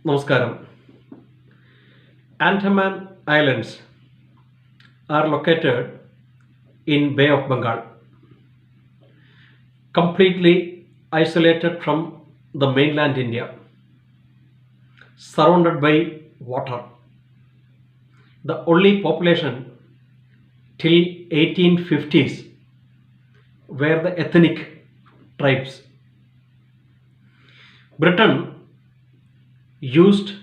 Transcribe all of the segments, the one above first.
Namaskaram. Andaman Islands are located in Bay of Bengal, completely isolated from the mainland India, surrounded by water. The only population till 1850s were the ethnic tribes. Britain used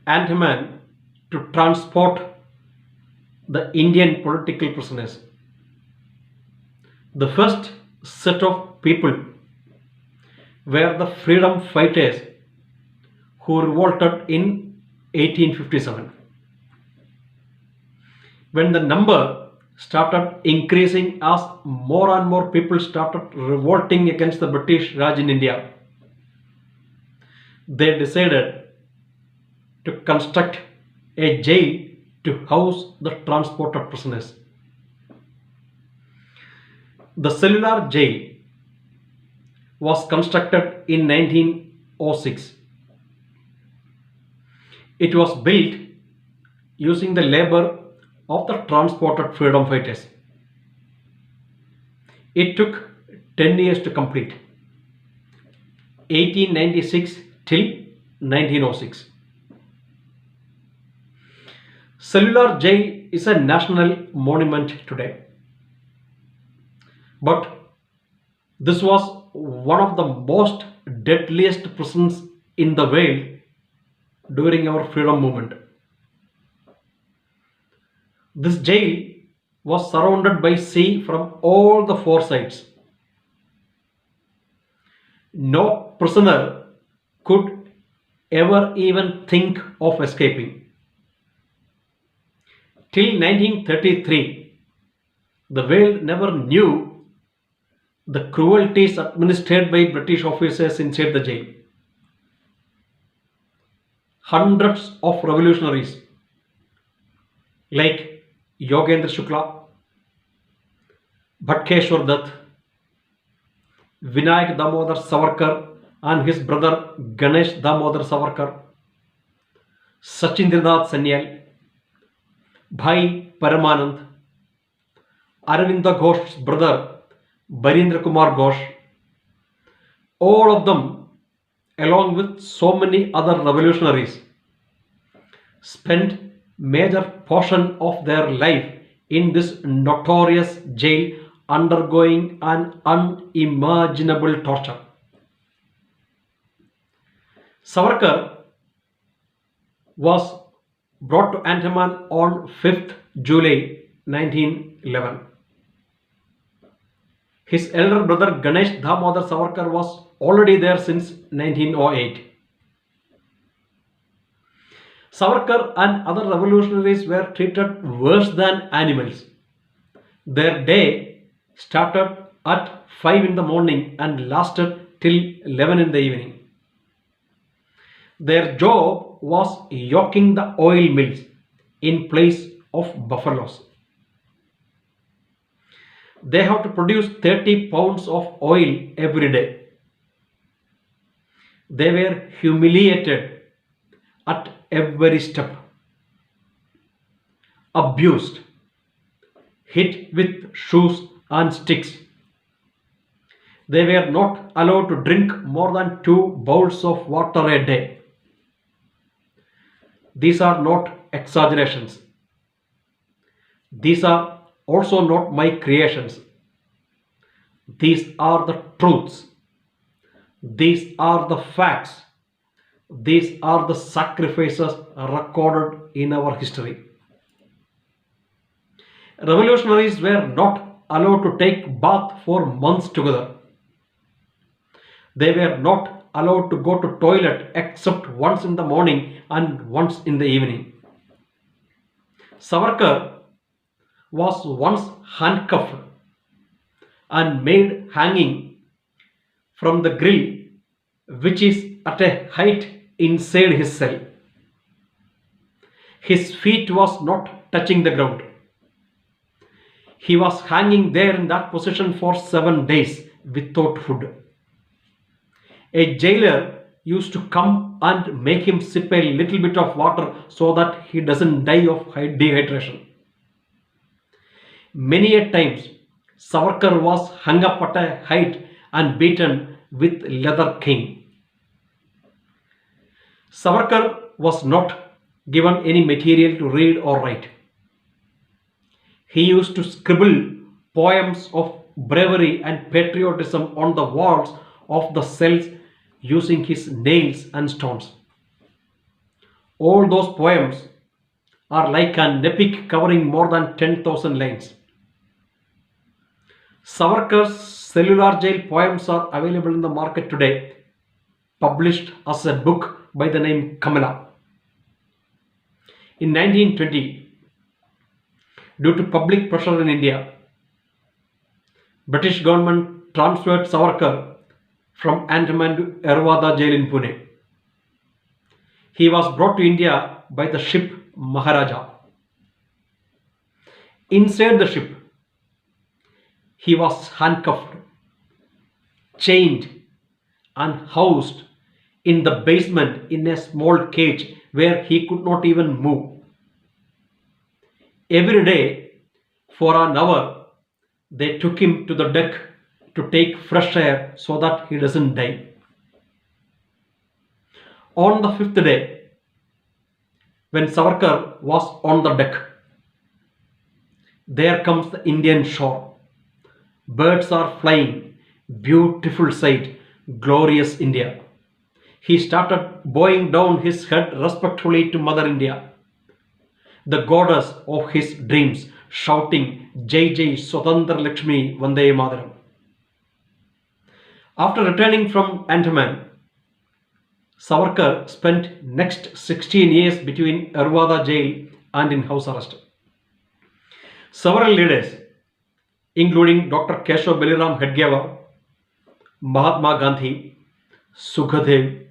Andaman to transport the Indian political prisoners. The first set of people were the freedom fighters who revolted in 1857. When the number started increasing as more and more people started revolting against the British Raj in India, they decided to construct a jail to house the transported prisoners. The cellular jail was constructed in 1906. It was built using the labor of the transported freedom fighters. It took 10 years to complete, 1896 till 1906. Cellular jail is a national monument today. But this was one of the most deadliest prisons in the world during our freedom movement. This jail was surrounded by sea from all the four sides. No prisoner could ever even think of escaping. Till 1933, the world never knew the cruelties administered by British officers inside the jail. Hundreds of revolutionaries like Yogendra Shukla, Bhatkeshwar Dutt, Vinayak Damodar Savarkar and his brother Ganesh Damodar Savarkar, Sachindranath Sanyal, Bhai Paramanand, Aravinda Ghosh's brother Barindra Kumar Ghosh, all of them, along with so many other revolutionaries, spent major portion of their life in this notorious jail undergoing an unimaginable torture. Savarkar was brought to Andaman on 5th July 1911. His elder brother Ganesh Damodar Savarkar was already there since 1908. Savarkar and other revolutionaries were treated worse than animals. Their day started at 5 in the morning and lasted till 11 in the evening. Their job was yoking the oil mills in place of buffaloes. They have to produce 30 pounds of oil every day. They were humiliated at every step, abused, hit with shoes and sticks. They were not allowed to drink more than 2 bowls of water a day. These are not exaggerations. These are also not my creations. These are the truths. These are the facts. These are the sacrifices recorded in our history. Revolutionaries were not allowed to take bath for months together. They were not allowed to go to toilet except once in the morning and once in the evening. Savarkar was once handcuffed and made hanging from the grill, which is at a height inside his cell. His feet was not touching the ground. He was hanging there in that position for 7 days without food. A jailer used to come and make him sip a little bit of water so that he doesn't die of dehydration. Many a times, Savarkar was hung up at a height and beaten with leather cane. Savarkar was not given any material to read or write. He used to scribble poems of bravery and patriotism on the walls of the cells using his nails and stones. All those poems are like an epic covering more than 10,000 lines. Savarkar's cellular jail poems are available in the market today, published as a book by the name Kamala. In 1920, due to public pressure in India, British government transferred Savarkar from Andaman to Erwada jail in Pune. He was brought to India by the ship Maharaja. Inside the ship, he was handcuffed, chained, and housed in the basement in a small cage where he could not even move. Every day, for an hour, they took him to the deck to take fresh air so that he doesn't die. On the fifth day, when Savarkar was on the deck, there comes the Indian shore. Birds are flying, beautiful sight, glorious India. He started bowing down his head respectfully to Mother India, the goddess of his dreams, shouting Jai Jai Swatandra Lakshmi Vande Mataram. After returning from Andaman, Savarkar spent next 16 years between Erwada jail and in house arrest. Several leaders, including Dr. Keshav Baliram Hedgewar, Mahatma Gandhi, Sukhadev,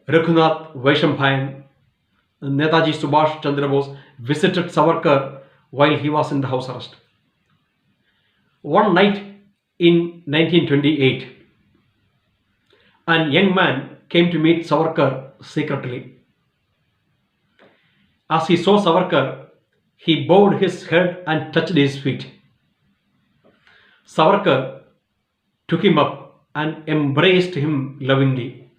Raghunath Vaishampayan, Netaji Subhash Chandra Bose visited Savarkar while he was in the house arrest. One night in 1928, a young man came to meet Savarkar secretly. As he saw Savarkar, he bowed his head and touched his feet. Savarkar took him up and embraced him lovingly.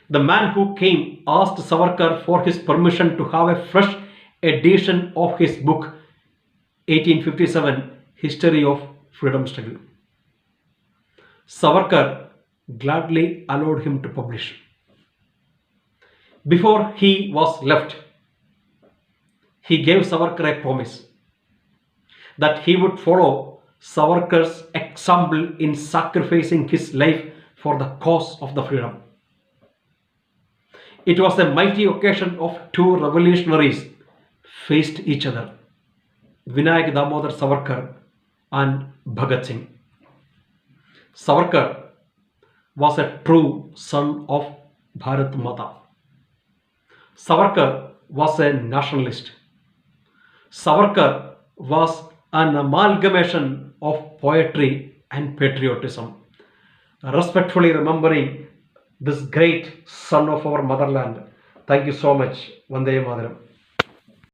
The man who came asked Savarkar for his permission to have a fresh edition of his book 1857 History of Freedom Struggle. Savarkar gladly allowed him to publish. Before he was left, he gave Savarkar a promise that he would follow Savarkar's example in sacrificing his life for the cause of the freedom. It was a mighty occasion of two revolutionaries faced each other, Vinayak Damodar Savarkar and Bhagat Singh. Savarkar was a true son of Bharat Mata. Savarkar was a nationalist. Savarkar was an amalgamation of poetry and patriotism. Respectfully remembering this great son of our motherland. Thank you so much. Vande Mataram.